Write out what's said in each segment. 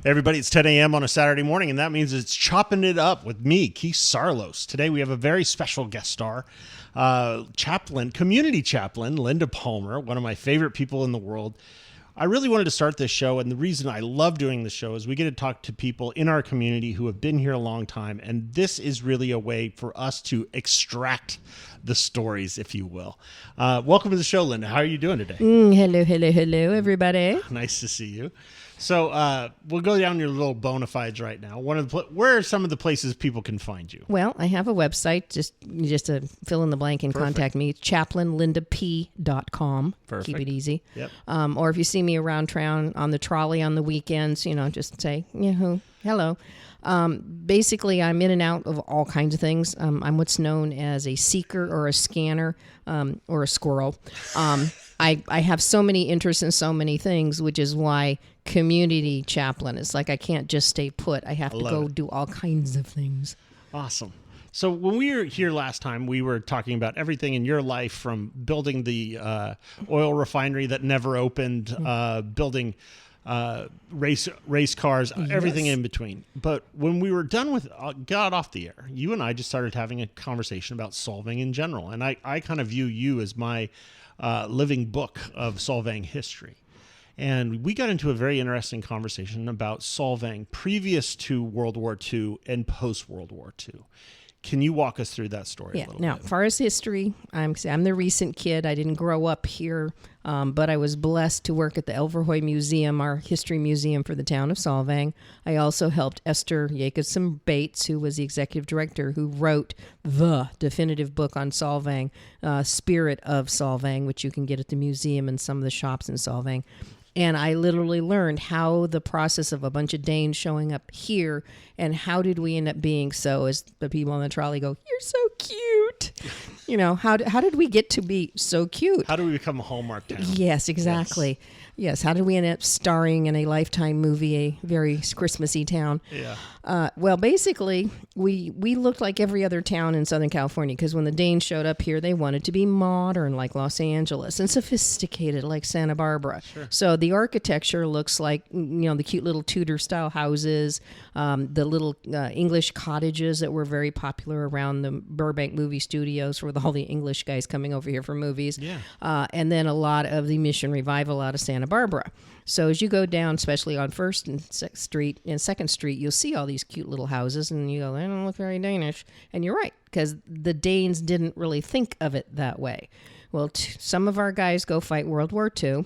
Everybody, it's 10 a.m. on a Saturday morning, and that means it's Chopping It Up with me, Keith Saarloos. Today we have a very special guest star, Community Chaplain Linda Palmer, one of my favorite people in the world. I really wanted to start this show, and the reason I love doing the show is we get to talk to people in our community who have been here a long time, and this is really a way for us to extract the stories, if you will. Welcome to the show, Linda. How are you doing today? Hello, everybody. Nice to see you. So we'll go down your little bona fides right now. Where are some of the places people can find you? Well, I have a website, just to fill in the blank and contact me. It's chaplainlindap.com. Perfect. Keep it easy. Yep. Or if you see me around town on the trolley on the weekends, just say, hello. Basically, I'm in and out of all kinds of things. I'm what's known as a seeker or a scanner or a squirrel. I have so many interests in so many things, which is why community chaplain is like I can't just stay put. I have to go do all kinds of things. Awesome. So when we were here last time, we were talking about everything in your life, from building the oil refinery that never opened, building race cars, everything in between. But when we were done with, got off the air, you and I just started having a conversation about Solvang in general. And I kind of view you as my living book of Solvang history. And we got into a very interesting conversation about Solvang previous to World War II and post-World War II. Can you walk us through that story a little bit? Now, as far as history, I'm the recent kid. I didn't grow up here, but I was blessed to work at the Elverhoy Museum, our history museum for the town of Solvang. I also helped Esther Jacobson Bates, who was the executive director, who wrote the definitive book on Solvang, Spirit of Solvang, which you can get at the museum and some of the shops in Solvang. And I literally learned how the process of a bunch of Danes showing up here and how did we end up being so, as the people on the trolley go, you're so cute. How did we get to be so cute? How do we become a Hallmark town? Yes, exactly. Yes. How did we end up starring in a Lifetime movie, a very Christmassy town? Yeah. Well, basically, we looked like every other town in Southern California because when the Danes showed up here, they wanted to be modern like Los Angeles and sophisticated like Santa Barbara. Sure. So the architecture looks like, the cute little Tudor-style houses, the little English cottages that were very popular around the Burbank movie studios with all the English guys coming over here for movies. Yeah. And then a lot of the Mission Revival out of Santa Barbara. So as you go down, especially on 1st and 2nd Street, you'll see all these cute little houses, and you go, they don't look very Danish. And you're right, because the Danes didn't really think of it that way. Well, some of our guys go fight World War II,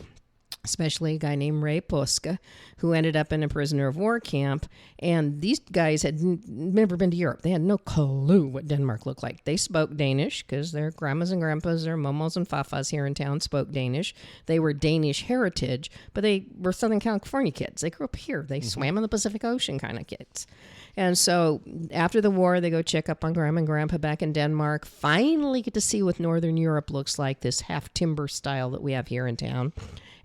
especially a guy named Ray Puska, who ended up in a prisoner of war camp. And these guys had never been to Europe. They had no clue what Denmark looked like. They spoke Danish because their grandmas and grandpas, their momos and fafas here in town spoke Danish. They were Danish heritage, but they were Southern California kids. They grew up here. They swam in the Pacific Ocean kind of kids. And so after the war, they go check up on Grandma and Grandpa back in Denmark, finally get to see what Northern Europe looks like, this half-timber style that we have here in town.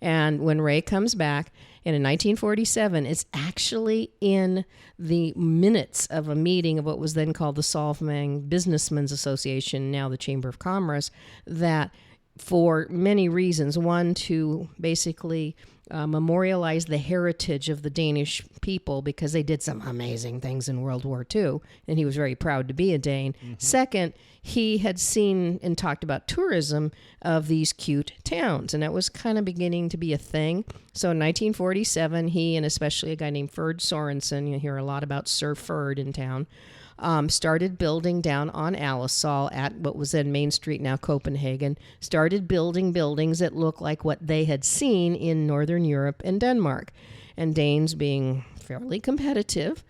And when Ray comes back, and in 1947, it's actually in the minutes of a meeting of what was then called the Solvang Businessmen's Association, now the Chamber of Commerce, that for many reasons, one, to basically memorialize the heritage of the Danish people because they did some amazing things in World War II, and he was very proud to be a Dane. Mm-hmm. Second, he had seen and talked about tourism of these cute towns, and that was kind of beginning to be a thing. So in 1947, he and especially a guy named Ferd Sorensen, you hear a lot about Sir Ferd in town, started building down on Alisal at what was then Main Street, now Copenhagen, started building buildings that looked like what they had seen in Northern Europe and Denmark. And Danes, being fairly competitive,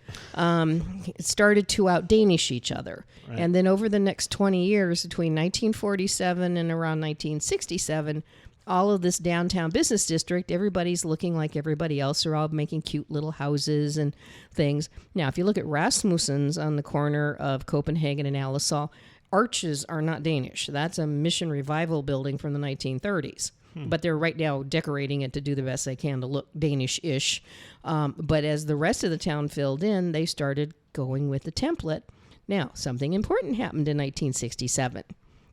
started to out-Danish each other. Right. And then over the next 20 years, between 1947 and around 1967, all of this downtown business district, everybody's looking like everybody else. They're all making cute little houses and things. Now, if you look at Rasmussen's on the corner of Copenhagen and Alisal, arches are not Danish. That's a Mission Revival building from the 1930s. But they're right now decorating it to do the best they can to look Danish-ish. But as the rest of the town filled in, they started going with the template. Now, something important happened in 1967.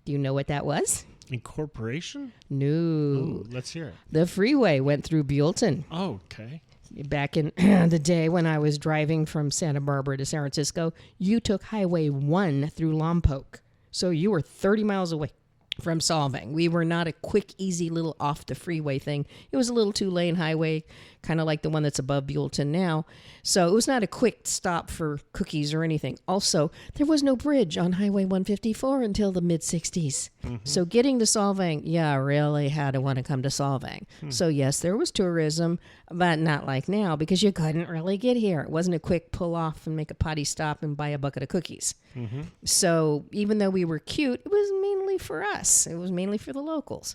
Do you know what that was? Incorporation? No. Ooh, let's hear it. The freeway went through Buellton. Oh, okay. back in the day when I was driving from Santa Barbara to San Francisco, you took Highway 1 through Lompoc. So you were 30 miles away from Solvang. We were not a quick, easy little off the freeway thing. It was a little two-lane highway, kind of like the one that's above Buellton now. So it was not a quick stop for cookies or anything. Also, there was no bridge on Highway 154 until the mid-60s. So getting to Solvang, I really had to want to come to Solvang. So yes, there was tourism, but not like now because you couldn't really get here. It wasn't a quick pull off and make a potty stop and buy a bucket of cookies. So even though we were cute, it was mainly for us. It was mainly for the locals.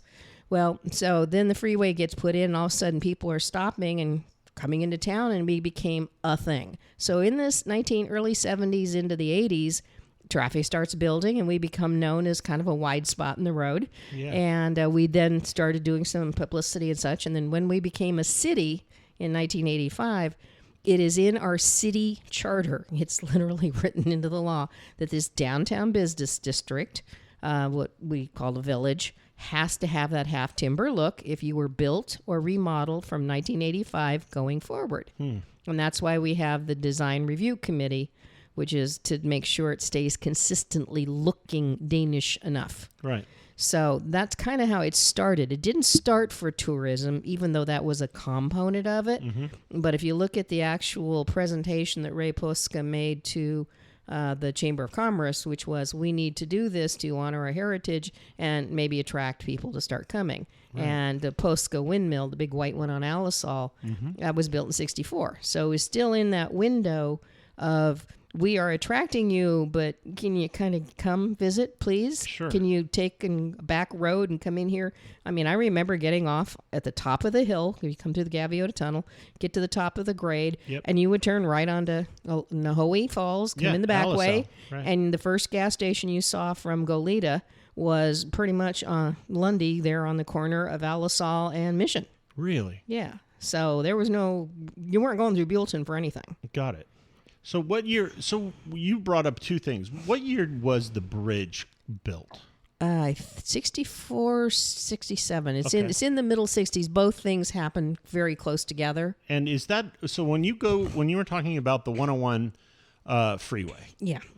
Well, so then the freeway gets put in and all of a sudden people are stopping and coming into town and we became a thing. So in this early 70s into the 80s, traffic starts building and we become known as kind of a wide spot in the road. Yeah. And we then started doing some publicity and such. And then when we became a city in 1985, it is in our city charter. It's literally written into the law that this downtown business district, what we call the village, has to have that half timber look if you were built or remodeled from 1985 going forward. And that's why we have the design review committee, which is to make sure it stays consistently looking Danish enough. Right. So that's kind of how it started. It didn't start for tourism, even though that was a component of it. But if you look at the actual presentation that Ray Puska made to the Chamber of Commerce, which was, we need to do this to honor our heritage and maybe attract people to start coming. Right. And the Puska windmill, the big white one on Alisal, that was built in 1964. So it was still in that window of, we are attracting you, but can you kind of come visit, please? Sure. Can you take a back road and come in here? I mean, I remember getting off at the top of the hill. You come through the Gaviota Tunnel, get to the top of the grade, and you would turn right onto Nahoe Falls, come in the back way, and the first gas station you saw from Goleta was pretty much on Lundy there on the corner of Alisal and Mission. Really? Yeah. So there was you weren't going through Buellton for anything. Got it. So what year? So you brought up two things. What year was the bridge built? 64, 67. It's in the middle 60s. Both things happen very close together. And is that so? When you were talking about the 101 freeway,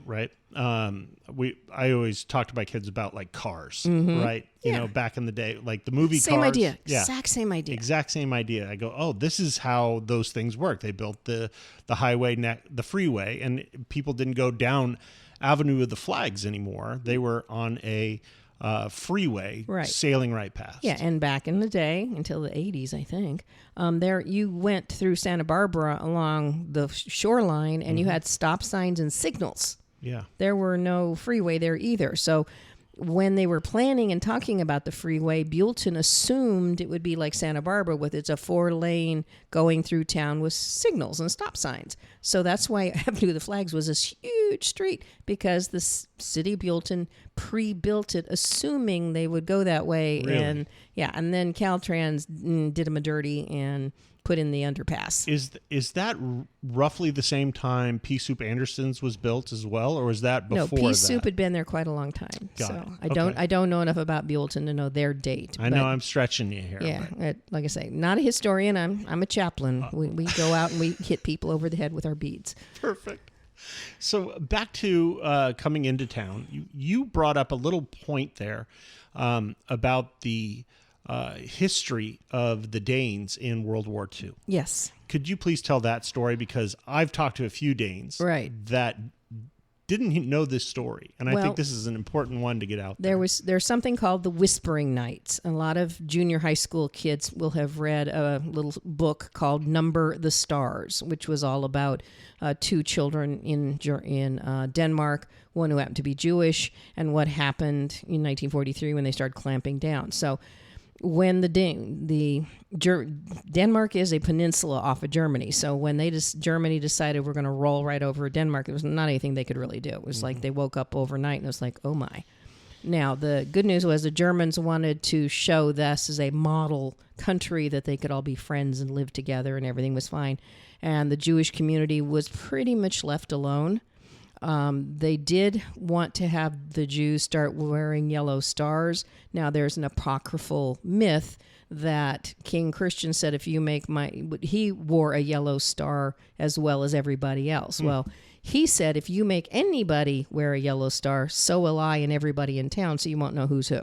right? I always talk to my kids about like cars, right? You know, back in the day, like the movie Same Cars. idea. Yeah. Exact same idea. Exact same idea. I go, oh, this is how those things work. They built the highway, the freeway, and people didn't go down Avenue of the Flags anymore. They were on a freeway sailing right past. Yeah, and back in the day, until the 80s, I think, there you went through Santa Barbara along the shoreline, and you had stop signs and signals. Yeah. There were no freeway there either. So when they were planning and talking about the freeway, Buellton assumed it would be like Santa Barbara with it's a 4-lane going through town with signals and stop signs. So that's why Avenue of the Flags was this huge street, because the city of Buellton pre-built it assuming they would go that way. Really? And then Caltrans did them a dirty and put in the underpass. Is that roughly the same time Pea Soup Anderson's was built as well, or was that before that? No, Pea Soup had been there quite a long time. Got it. I don't know enough about Buellton to know their date. I know I'm stretching you here. Yeah, like I say, not a historian. I'm a chaplain. We go out and we hit people over the head with our beads. Perfect. So back to coming into town, you brought up a little point there about the history of the Danes in World War II. Yes. Could you please tell that story? Because I've talked to a few Danes that didn't know this story, and I think this is an important one to get out there. There's something called the Whispering Nights. A lot of junior high school kids will have read a little book called Number the Stars, which was all about two children in Denmark, one who happened to be Jewish, and what happened in 1943 when they started clamping down. So when Denmark is a peninsula off of Germany, so when Germany decided we're going to roll right over Denmark, it was not anything they could really do. It was like they woke up overnight and it was like, oh my. Now, the good news was the Germans wanted to show this as a model country that they could all be friends and live together and everything was fine. And the Jewish community was pretty much left alone. They did want to have the Jews start wearing yellow stars. Now, there's an apocryphal myth that King Christian said, if you make he wore a yellow star as well as everybody else. Well, he said, if you make anybody wear a yellow star, so will I and everybody in town, so you won't know who's who.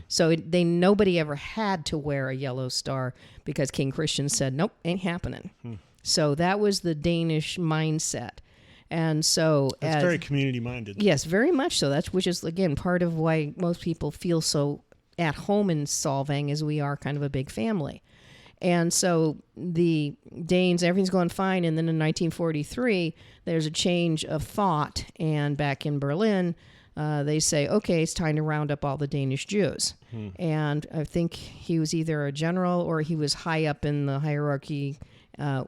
So nobody ever had to wear a yellow star because King Christian said, nope, ain't happening. So that was the Danish mindset. And so that's very community minded. Yes, very much so. Which is, again, part of why most people feel so at home in Solvang, as we are kind of a big family. And so the Danes, everything's going fine. And then in 1943, there's a change of thought. And back in Berlin, they say, okay, it's time to round up all the Danish Jews. And I think he was either a general or he was high up in the hierarchy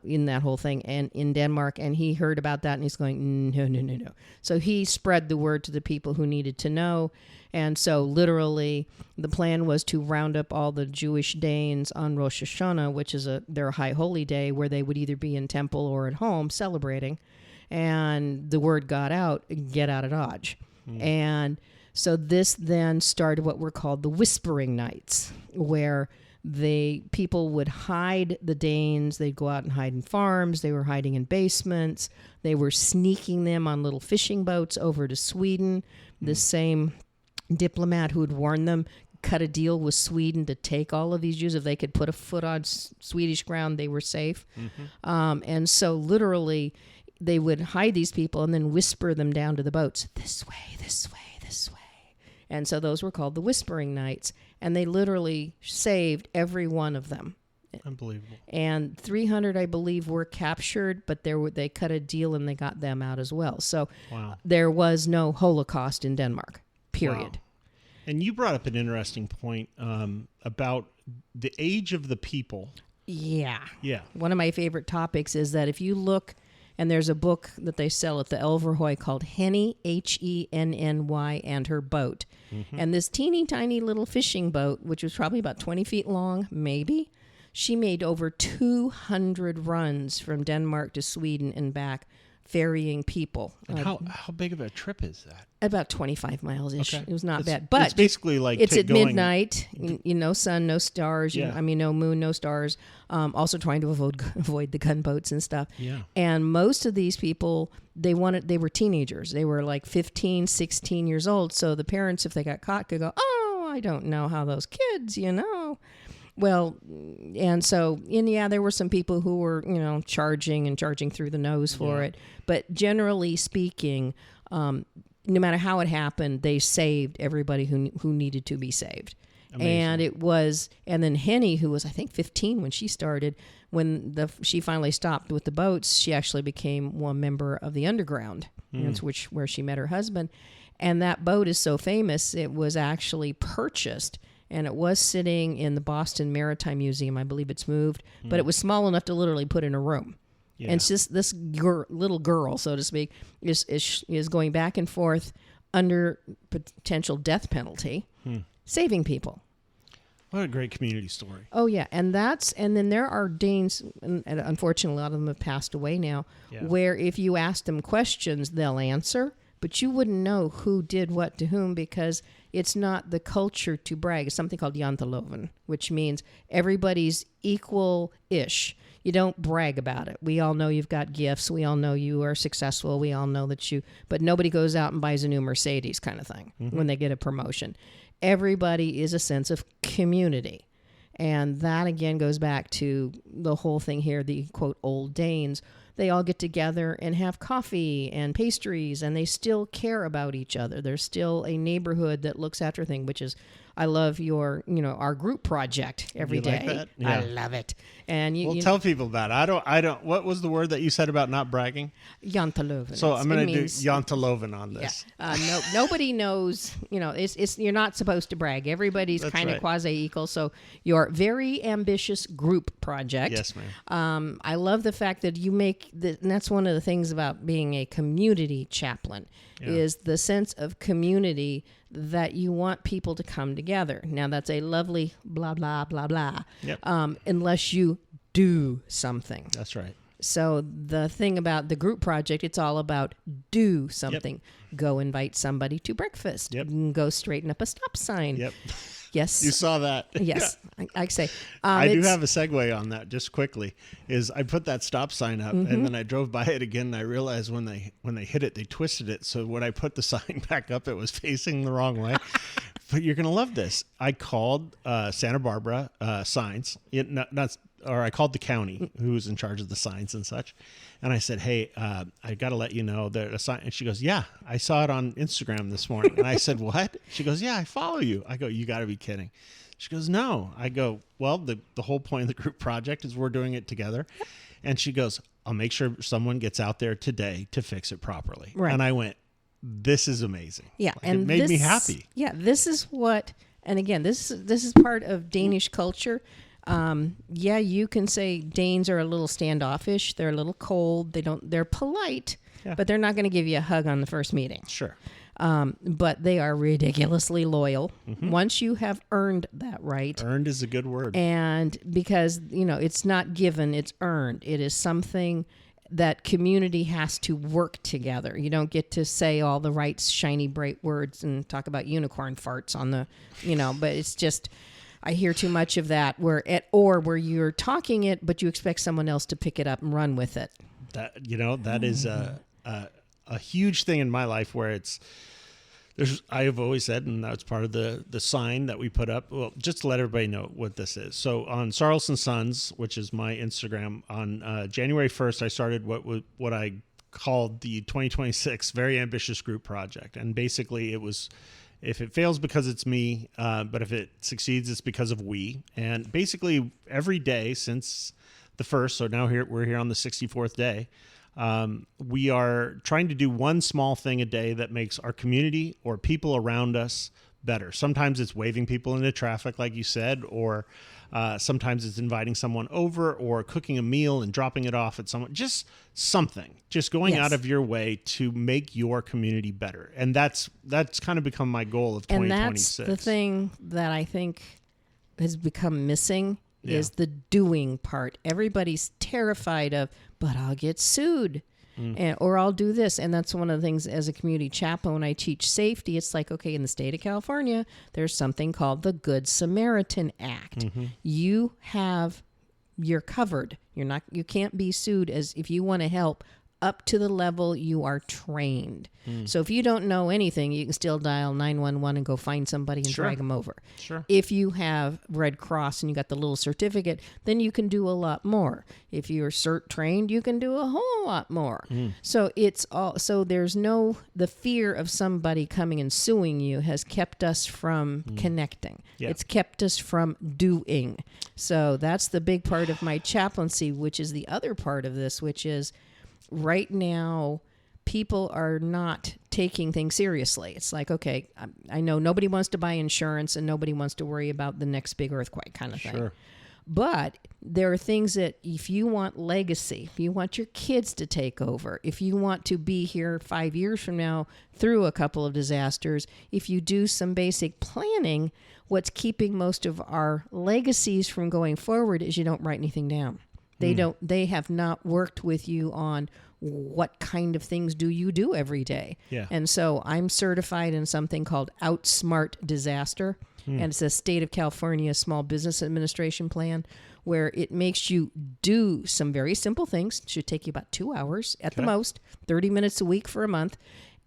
in that whole thing, and in Denmark, and he heard about that, and he's going, no. So he spread the word to the people who needed to know, and so literally the plan was to round up all the Jewish Danes on Rosh Hashanah, which is their high holy day, where they would either be in temple or at home celebrating, and the word got out, get out of Dodge. And so this then started what were called the Whispering Nights, where people would hide the Danes. They'd go out and hide in farms. They were hiding in basements. They were sneaking them on little fishing boats over to Sweden. The same diplomat who had warned them cut a deal with Sweden to take all of these Jews. If they could put a foot on Swedish ground, they were safe. And so literally they would hide these people and then whisper them down to the boats, this way, this way, this way. And so those were called the Whispering Nights. And they literally saved every one of them. Unbelievable. And 300, I believe, were captured, but they cut a deal and they got them out as well. So there was no Holocaust in Denmark, period. Wow. And you brought up an interesting point about the age of the people. Yeah. Yeah. One of my favorite topics is that if you look, and there's a book that they sell at the Elverhoy called Henny, Henny, and Her Boat. And this teeny tiny little fishing boat, which was probably about 20 feet long, maybe, she made over 200 runs from Denmark to Sweden and back, ferrying people. And how big of a trip is that? About 25 miles-ish. Okay. It was not bad. But it's basically like it's at midnight, no sun, no stars, no moon, no stars. Also trying to avoid the gunboats and stuff. Yeah. And most of these people, they were teenagers. They were like 15, 16 years old. So the parents, if they got caught, could go, oh, I don't know how those kids, Well, and so, there were some people who were, charging through the nose for it. But generally speaking, no matter how it happened, they saved everybody who needed to be saved. Amazing. And then Henny, who was, I think, 15 when she started, when she finally stopped with the boats, she actually became one member of the underground, that's where she met her husband. And that boat is so famous, it was actually purchased. And it was sitting in the Boston Maritime Museum. I believe it's moved. But it was small enough to literally put in a room. Yeah. And it's just this little girl, so to speak, is going back and forth under potential death penalty, saving people. What a great community story. Oh, yeah. And then there are Danes, and unfortunately a lot of them have passed away now, where if you ask them questions, they'll answer. But you wouldn't know who did what to whom because it's not the culture to brag. It's something called janteloven, which means everybody's equal-ish. You don't brag about it. We all know you've got gifts. We all know you are successful. We all know that but nobody goes out and buys a new Mercedes kind of thing when they get a promotion. Everybody is a sense of community. And that, again, goes back to the whole thing here, the, quote, old Danes. They all get together and have coffee and pastries, and they still care about each other. There's still a neighborhood that looks after things, which is, I love our group project every day. Like that? Yeah. I love it. And tell people about it. I don't. What was the word that you said about not bragging? Janteloven. So I'm going to do janteloven on this. Yeah. Nobody knows. It's you're not supposed to brag. Everybody's kind of quasi equal. So your very ambitious group project. Yes, ma'am. I love the fact that you make and that's one of the things about being a community chaplain is the sense of community that you want people to come together. Now, that's a lovely blah, blah, blah, blah, yep. Unless you do something. That's right. So the thing about the group project, it's all about do something. Yep. Go invite somebody to breakfast. Yep. Go straighten up a stop sign. Yep. Yes. You saw that. Yes. Yeah. I say. I do have a segue on that just quickly. Is I put that stop sign up and then I drove by it again and I realized when they hit it, they twisted it. So when I put the sign back up, it was facing the wrong way. But you're going to love this. I called Santa Barbara signs. I called the county who was in charge of the signs and such. And I said, hey, I got to let you know that a sign. And she goes, yeah, I saw it on Instagram this morning. And I said, what? She goes, yeah, I follow you. I go, you got to be kidding. She goes, no. I go, well, the whole point of the group project is we're doing it together. And she goes, I'll make sure someone gets out there today to fix it properly. Right. And I went, this is amazing. Yeah. Like, and it made me happy. Yeah. This is what, and again, this is part of Danish culture. Yeah, you can say Danes are a little standoffish. They're a little cold. They're polite, but they're not going to give you a hug on the first meeting. Sure. But they are ridiculously loyal. Once you have earned that right. Earned is a good word. And because, it's not given, it's earned. It is something that community has to work together. You don't get to say all the right, shiny, bright words and talk about unicorn farts on the, but it's just... I hear too much of that where you're talking it, but you expect someone else to pick it up and run with it. That is a huge thing in my life where I have always said, and that's part of the sign that we put up. Well, just to let everybody know what this is. So on Saarloos and Sons, which is my Instagram, on January 1st, I started what I called the 2026 Very Ambitious Group Project. And basically it was, if it fails because it's me, but if it succeeds, it's because of we. And basically every day since the first, so now we're here on the 64th day, we are trying to do one small thing a day that makes our community or people around us better. Sometimes it's waving people into traffic, like you said, or sometimes it's inviting someone over or cooking a meal and dropping it off at someone. Just something. Just going out of your way to make your community better. And that's kind of become my goal of 2026. And that's the thing that I think has become missing is the doing part. Everybody's terrified of, but I'll get sued. Or I'll do this. And that's one of the things as a community chaplain, when I teach safety, it's like, okay, in the state of California, there's something called the Good Samaritan Act. You're covered. You can't be sued as if you want to help up to the level you are trained. So if you don't know anything, you can still dial 911 and go find somebody and drag them over. Sure. If you have Red Cross and you got the little certificate, then you can do a lot more. If you're CERT trained, you can do a whole lot more. So there's the fear of somebody coming and suing you has kept us from connecting. Yeah. It's kept us from doing. So that's the big part of my chaplaincy, which is the other part of this, which is right now, people are not taking things seriously. It's like, okay, I know nobody wants to buy insurance and nobody wants to worry about the next big earthquake kind of thing. Sure. But there are things that if you want legacy, if you want your kids to take over, if you want to be here 5 years from now through a couple of disasters, if you do some basic planning, what's keeping most of our legacies from going forward is you don't write anything down. They have not worked with you on what kind of things do you do every day. Yeah. And so I'm certified in something called Outsmart Disaster. And it's a state of California small business administration plan where it makes you do some very simple things. It should take you about 2 hours at the most, 30 minutes a week for a month.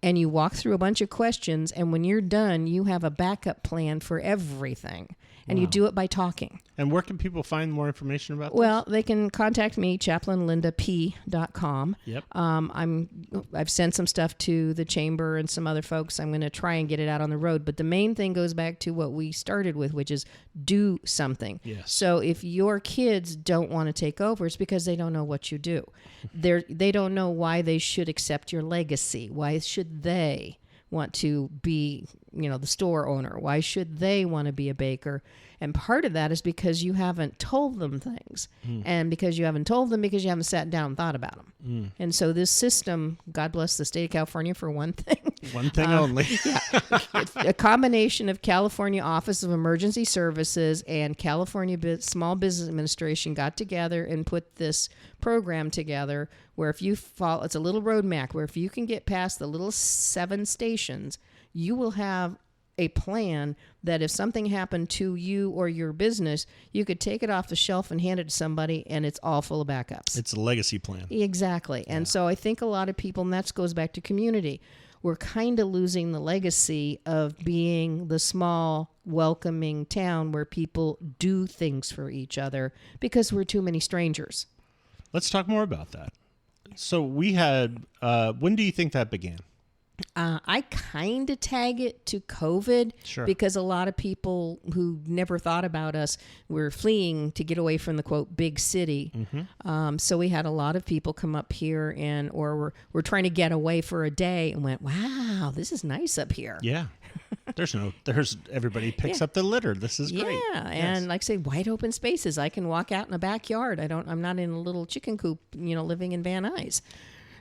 And you walk through a bunch of questions. And when you're done, you have a backup plan for everything. And you do it by talking. And where can people find more information about this? Well, they can contact me, chaplainlindap.com. Yep. I've sent some stuff to the chamber and some other folks. I'm going to try and get it out on the road. But the main thing goes back to what we started with, which is do something. Yes. So if your kids don't want to take over, it's because they don't know what you do. They don't know why they should accept your legacy. Why should they want to be the store owner? Why should they want to be a baker? And part of that is because you haven't told them things. And because you haven't told them, because you haven't sat down and thought about them. And so this system, God bless the state of California for one thing. One thing only. It's a combination of California Office of Emergency Services and California Small Business Administration got together and put this program together where if you follow, it's a little road map where if you can get past the little 7 stations, you will have a plan that if something happened to you or your business, you could take it off the shelf and hand it to somebody, and it's all full of backups. It's a legacy plan. Exactly. And so I think a lot of people, and that goes back to community, we're kind of losing the legacy of being the small, welcoming town where people do things for each other because we're too many strangers. Let's talk more about that. So we had, when do you think that began? I kind of tag it to COVID because a lot of people who never thought about us were fleeing to get away from the, quote, big city. So we had a lot of people come up here or were trying to get away for a day and went, wow, this is nice up here. Yeah. Everybody picks up the litter. This is great. Yeah. And like I say, wide open spaces. I can walk out in the backyard. I'm not in a little chicken coop, living in Van Nuys.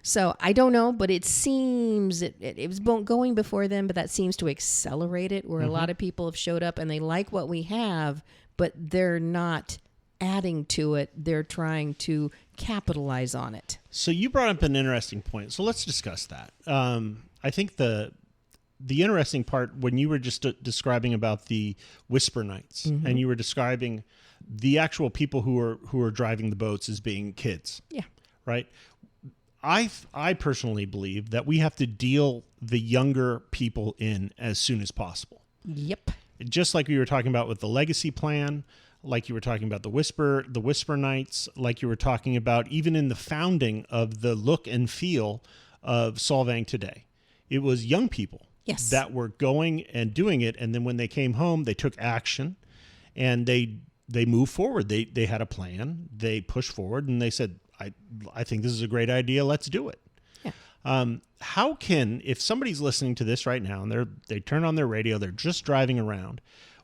So I don't know, but it seems it was going before then, but that seems to accelerate it where a lot of people have showed up and they like what we have, but they're not adding to it. They're trying to capitalize on it. So you brought up an interesting point. So let's discuss that. I think the interesting part when you were just describing about the whisper nights and you were describing the actual people who are driving the boats as being kids. Yeah. Right. I personally believe that we have to deal the younger people in as soon as possible. Yep. Just like we were talking about with the legacy plan, like you were talking about the whisper nights, like you were talking about even in the founding of the look and feel of Solvang today. It was young people that were going and doing it, and then when they came home, they took action and they moved forward. They had a plan, they pushed forward, and they said, I think this is a great idea. Let's do it. Yeah. How can, if somebody's listening to this right now and they turn on their radio, they're just driving around,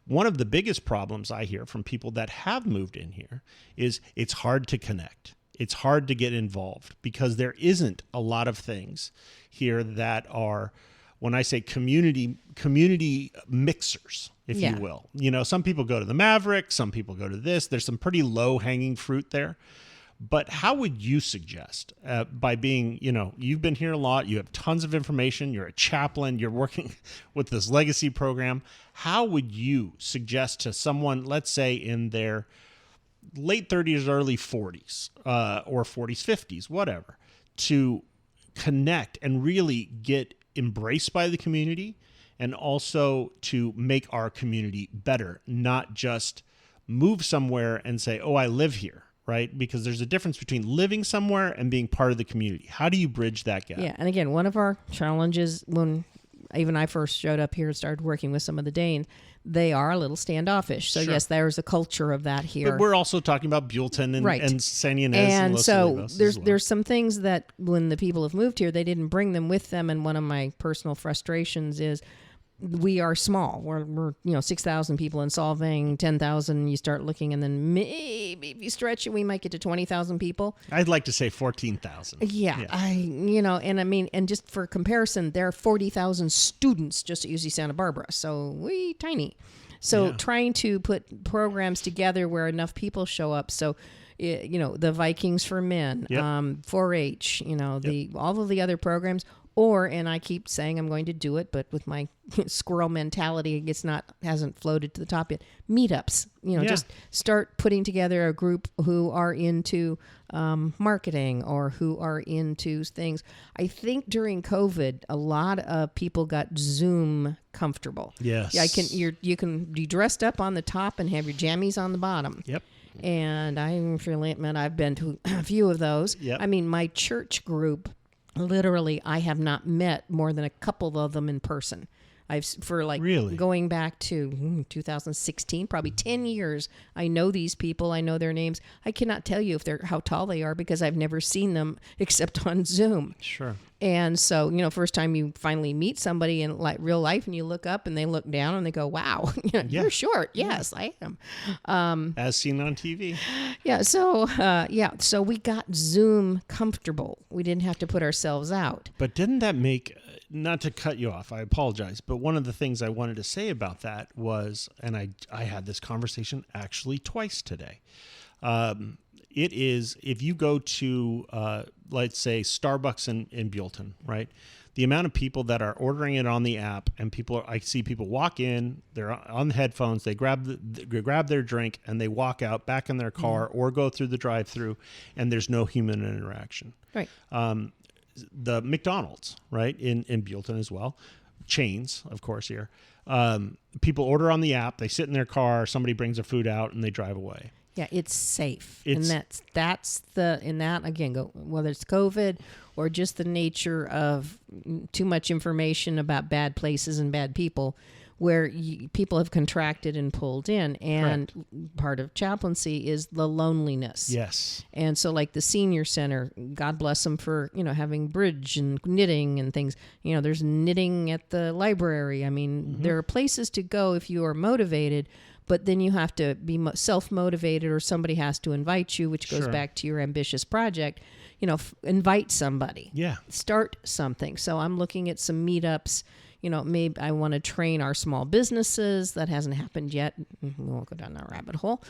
one of the biggest problems I hear from people that have moved in here is it's hard to connect. It's hard to get involved because there isn't a lot of things here that are, when I say community mixers, if you will. Some people go to the Maverick, some people go to this. There's some pretty low-hanging fruit there. But how would you suggest, by being, you've been here a lot, you have tons of information, you're a chaplain, you're working with this legacy program, how would you suggest to someone, let's say in their late 30s, early 40s, or 40s, 50s, whatever, to connect and really get embraced by the community and also to make our community better, not just move somewhere and say, oh, I live here. Right? Because there's a difference between living somewhere and being part of the community. How do you bridge that gap? Yeah. And again, one of our challenges when even I first showed up here and started working with some of the Danes, they are a little standoffish. So yes, there's a culture of that here. But we're also talking about Buellton and San Ynez. And so there's some things that when the people have moved here, they didn't bring them with them. And one of my personal frustrations is we are small. We're 6,000 people in Solvang, 10,000. You start looking, and then maybe if you stretch it, we might get to 20,000 people. I'd like to say 14,000. Yeah. And just for comparison, there are 40,000 students just at UC Santa Barbara, so we tiny. So trying to put programs together where enough people show up. So, the Vikings for Men, 4-H, all of the other programs. And I keep saying I'm going to do it, but with my squirrel mentality, hasn't floated to the top yet. Meetups, just start putting together a group who are into marketing or who are into things. I think during COVID, a lot of people got Zoom comfortable. Yes, you can be dressed up on the top and have your jammies on the bottom. Yep. And I've been to a few of those. Yep. I mean, my church group. Literally, I have not met more than a couple of them in person. Going back to 2016, probably 10 years. I know these people. I know their names. I cannot tell you how tall they are because I've never seen them except on Zoom. Sure. And so, first time you finally meet somebody in like real life and you look up and they look down and they go, wow, you're short. Yes, I am. As seen on TV. Yeah. So we got Zoom comfortable. We didn't have to put ourselves out. But didn't that make, not to cut you off, I apologize, but one of the things I wanted to say about that was, and I had this conversation actually twice today. It is, if you go to, let's say, Starbucks in Buellton, right? The amount of people that are ordering it on the app, and I see people walk in, they're on the headphones, they grab their drink, and they walk out back in their car or go through the drive-through, and there's no human interaction. Right. The McDonald's, right, in Buellton as well, chains, of course, here. People order on the app, they sit in their car, somebody brings their food out, and they drive away. Yeah, it's safe. And whether it's COVID or just the nature of too much information about bad places and bad people, where people have contracted and pulled in. And part of chaplaincy is the loneliness. Yes. And so like the senior center, God bless them for, having bridge and knitting and things. There's knitting at the library. I mean, there are places to go if you are motivated, but then you have to be self-motivated, or somebody has to invite you, which goes back to your ambitious project. Invite somebody. Yeah. Start something. So I'm looking at some meetups. Maybe I want to train our small businesses. That hasn't happened yet. We won't go down that rabbit hole.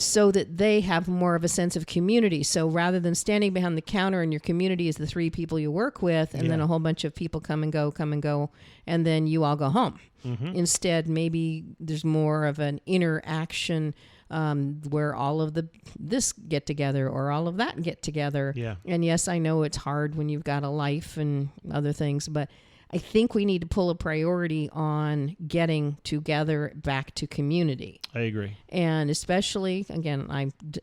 So that they have more of a sense of community. So rather than standing behind the counter and your community is the 3 people you work with, and then a whole bunch of people come and go, and then you all go home. Instead, maybe there's more of an interaction where all of this get together or all of that get together. Yeah. And yes, I know it's hard when you've got a life and other things, but I think we need to pull a priority on getting together back to community. I agree. And especially, again,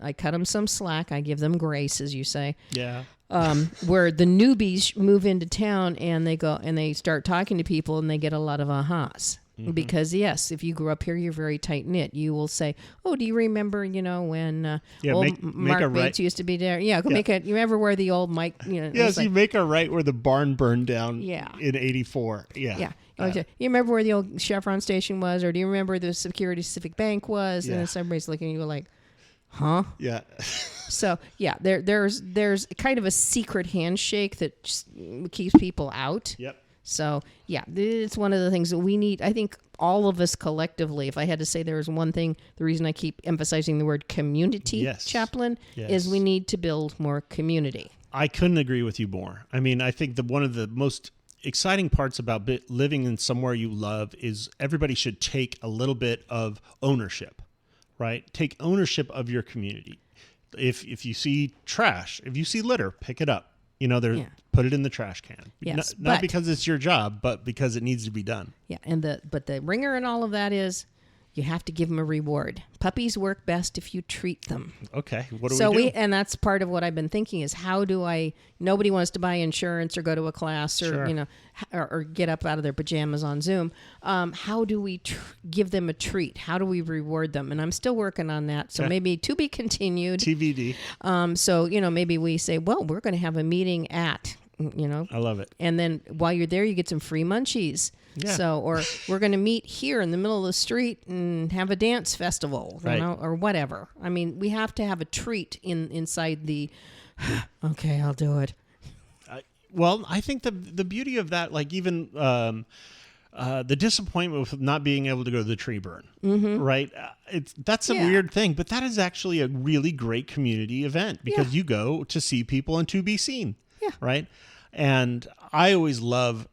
I cut them some slack. I give them grace, as you say. Yeah. Where the newbies move into town and they go and they start talking to people and they get a lot of ahas. Because yes, if you grew up here, you're very tight knit. You will say, "Oh, do you remember? when old Mark Bates used to be there? Yeah, make it. You remember where the old Mike? Yes, you make a right where the barn burned down. Yeah. In '84. Yeah. Yeah. Okay. You remember where the old Chevron station was, or do you remember the Security Pacific Bank was? Yeah. And then everybody's looking at you like, huh? Yeah. So yeah, there's kind of a secret handshake that just keeps people out. Yep. So, yeah, it's one of the things that we need. I think all of us collectively, if I had to say there was one thing, the reason I keep emphasizing the word community chaplain is we need to build more community. I couldn't agree with you more. I mean, I think that one of the most exciting parts about living in somewhere you love is everybody should take a little bit of ownership, right? Take ownership of your community. If you see trash, if you see litter, pick it up. Put it in the trash can. Yes, not because it's your job, but because it needs to be done. Yeah, and the ringer in all of that is you have to give them a reward. Puppies work best if you treat them. Okay, what do we do? And that's part of what I've been thinking is nobody wants to buy insurance or go to a class or, or get up out of their pajamas on Zoom. How do we give them a treat? How do we reward them? And I'm still working on that. So maybe to be continued. TBD. So, maybe we say, well, we're going to have a meeting at, I love it. And then while you're there, you get some free munchies. Yeah. So, or we're going to meet here in the middle of the street and have a dance festival, or whatever. I mean, we have to have a treat inside the, okay, I'll do it. Well, I think the beauty of that, like even the disappointment with not being able to go to the tree burn, right? That's a weird thing, but that is actually a really great community event because you go to see people and to be seen, right? And I always love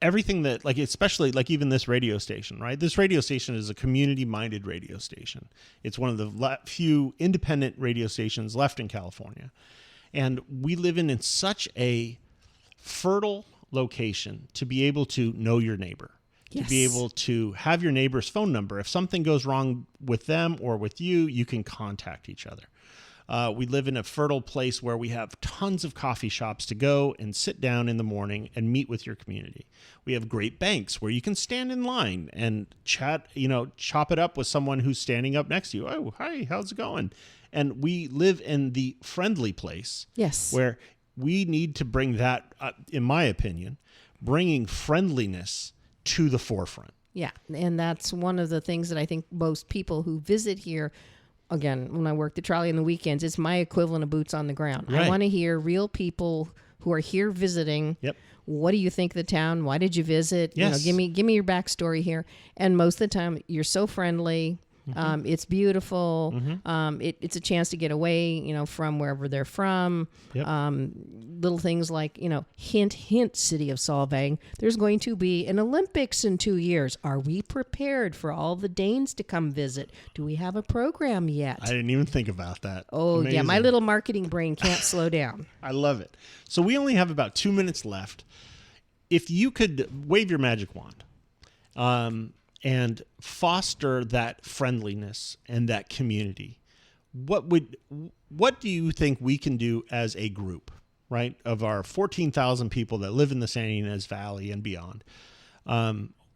everything that, like, especially like even this radio station, right? This radio station is a community-minded radio station. It's one of the few independent radio stations left in California. And we live in such a fertile location to be able to know your neighbor, to be able to have your neighbor's phone number. If something goes wrong with them or with you, you can contact each other. We live in a fertile place where we have tons of coffee shops to go and sit down in the morning and meet with your community. We have great banks where you can stand in line and chat, chop it up with someone who's standing up next to you. Oh, hi, how's it going? And we live in the friendly place where we need to bring that, in my opinion, bringing friendliness to the forefront. Yeah, and that's one of the things that I think most people who visit here, again, when I work the trolley on the weekends, it's my equivalent of boots on the ground. Right. I want to hear real people who are here visiting. Yep. What do you think of the town? Why did you visit? Yes. Give me your backstory here. And most of the time, you're so friendly. It's beautiful. It's a chance to get away, from wherever they're from. Yep. Little things like, hint, hint, city of Solvang. There's going to be an Olympics in 2 years. Are we prepared for all the Danes to come visit? Do we have a program yet? I didn't even think about that. Oh, Amazing. yeah. My little marketing brain can't slow down. I love it. So we only have about 2 minutes left. If you could wave your magic wand, and foster that friendliness and that community, what do you think we can do as a group, right? Of our 14,000 people that live in the San Ynez Valley and beyond,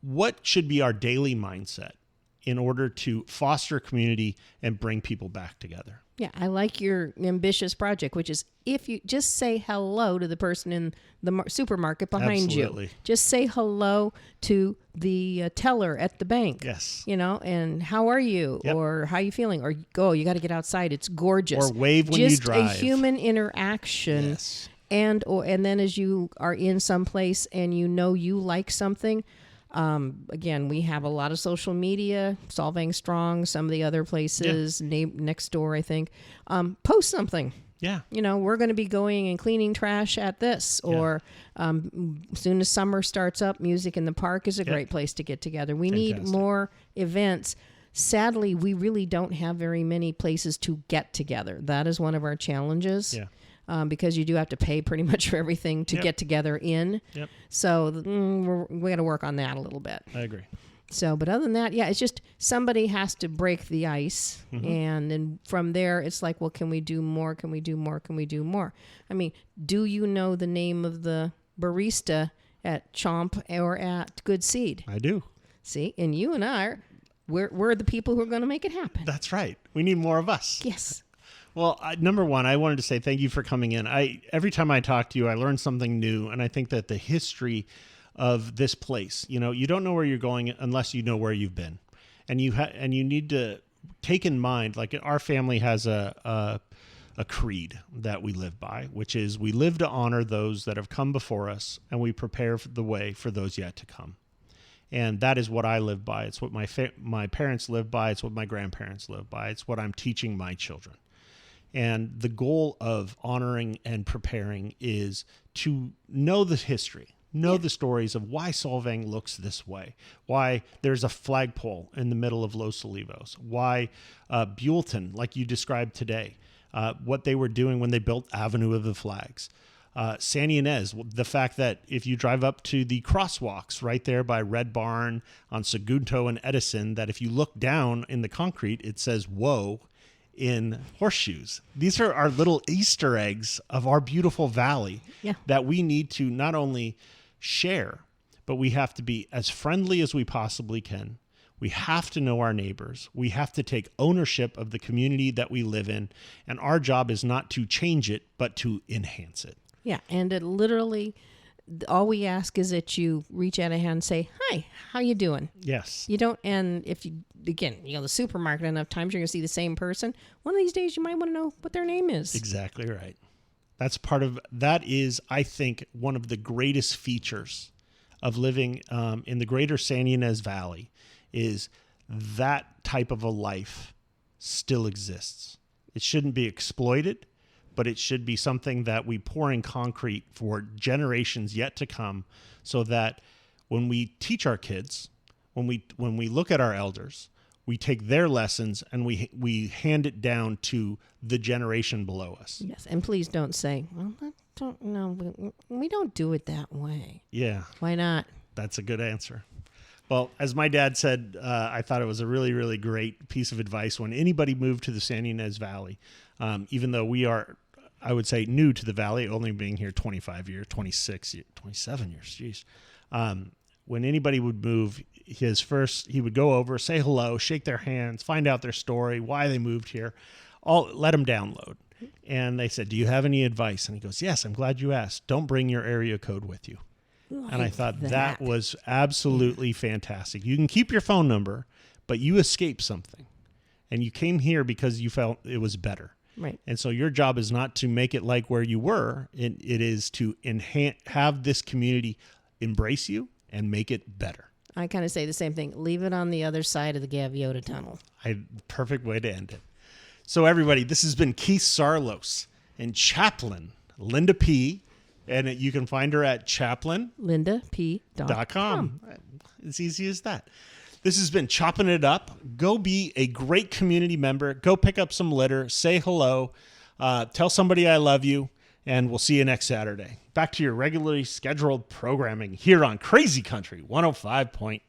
what should be our daily mindset in order to foster community and bring people back together? Yeah, I like your ambitious project, which is if you just say hello to the person in the supermarket behind Absolutely. you. Just say hello to the teller at the bank. Yes. And how are you? Yep. Or how you feeling? Or go, you got to get outside. It's gorgeous. Or wave when you drive. Just a human interaction. Yes. And then as you are in some place and you like something, again, we have a lot of social media, Solvang Strong, some of the other places, next door, I think. Post something. Yeah. We're going to be going and cleaning trash at this, or soon as summer starts up, music in the park is a great place to get together. We need more events. Sadly, we really don't have very many places to get together. That is one of our challenges. Yeah. Because you do have to pay pretty much for everything to get together in. Yep. So we got to work on that a little bit. I agree. So, but other than that, it's just somebody has to break the ice. And then from there, it's like, well, can we do more? Can we do more? Can we do more? I mean, do you know the name of the barista at Chomp or at Good Seed? I do. See, and you and we're the people who are going to make it happen. That's right. We need more of us. Yes. Well, number one, I wanted to say thank you for coming in. Every time I talk to you, I learn something new, and I think that the history of this place, you don't know where you're going unless you know where you've been, and you need to take in mind, like our family has a creed that we live by, which is we live to honor those that have come before us, and we prepare the way for those yet to come. And that is what I live by. It's what my parents live by. It's what my grandparents live by. It's what I'm teaching my children. And the goal of honoring and preparing is to know the history, the stories of why Solvang looks this way, why there's a flagpole in the middle of Los Olivos, why Buellton, like you described today, what they were doing when they built Avenue of the Flags. San Ynez, the fact that if you drive up to the crosswalks right there by Red Barn on Sagunto and Edison, that if you look down in the concrete, it says, "Whoa," in horseshoes. These are our little Easter eggs of our beautiful valley that we need to not only share, but we have to be as friendly as we possibly can. We have to know our neighbors. We have to take ownership of the community that we live in. And our job is not to change it, but to enhance it. Yeah. And it literally, all we ask is that you reach out a hand and say, "Hi, how you doing?" Yes. You don't, and if you, again, the supermarket enough times, you're going to see the same person. One of these days, you might want to know what their name is. Exactly right. That is, I think, one of the greatest features of living in the greater San Ynez Valley is that type of a life still exists. It shouldn't be exploited, but it should be something that we pour in concrete for generations yet to come, so that when we teach our kids, when we look at our elders, we take their lessons and we hand it down to the generation below us. Yes, and please don't say, "Well, I don't know. We don't do it that way." Yeah. Why not? That's a good answer. Well, as my dad said, I thought it was a really, really great piece of advice when anybody moved to the San Ynez Valley, even though we are, I would say, new to the valley, only being here 25 years, 26 years, 27 years, geez. When anybody would move, he would go over, say hello, shake their hands, find out their story, why they moved here, let them download. And they said, do you have any advice? And he goes, yes, I'm glad you asked. Don't bring your area code with you. And I thought that was absolutely fantastic. You can keep your phone number, but you escaped something. And you came here because you felt it was better. Right. And so your job is not to make it like where you were. It is to have this community embrace you and make it better. I kind of say the same thing. Leave it on the other side of the Gaviota Tunnel. Perfect way to end it. So everybody, this has been Keith Saarloos and Chaplain Linda P. And you can find her at chaplainlindap.com. It's easy as that. This has been Chopping It Up. Go be a great community member. Go pick up some litter. Say hello. Tell somebody I love you. And we'll see you next Saturday. Back to your regularly scheduled programming here on Crazy Country 105.9.